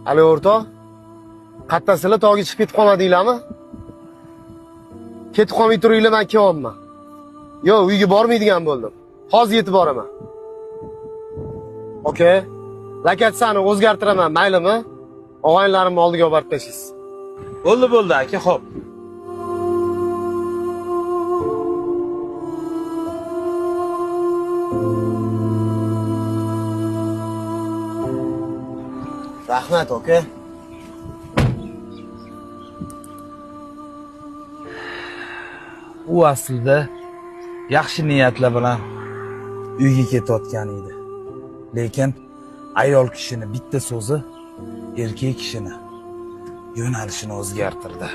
Alo o'rtoq. Qattasizlar tog'iga chiqib ketib qolmadinglarmi? Ketib qolmay turinglar, men kelyapman. Yo'q, uyga bormaydigan bo'ldim. Hozir yetib boraman. Okay. Lokatsiyani o'zgartiraman, maylimi? Og'aylarimni oldiga olib borib tashlaysiz. Bo'ldi, aka, xo'p. Rahmat, aka. U aslida yaxshi niyatlar bilan uyga ketayotgan edi. Lekin ayol kishini bitta so'zi erkak kishini yo'nalishini o'zgartirdi.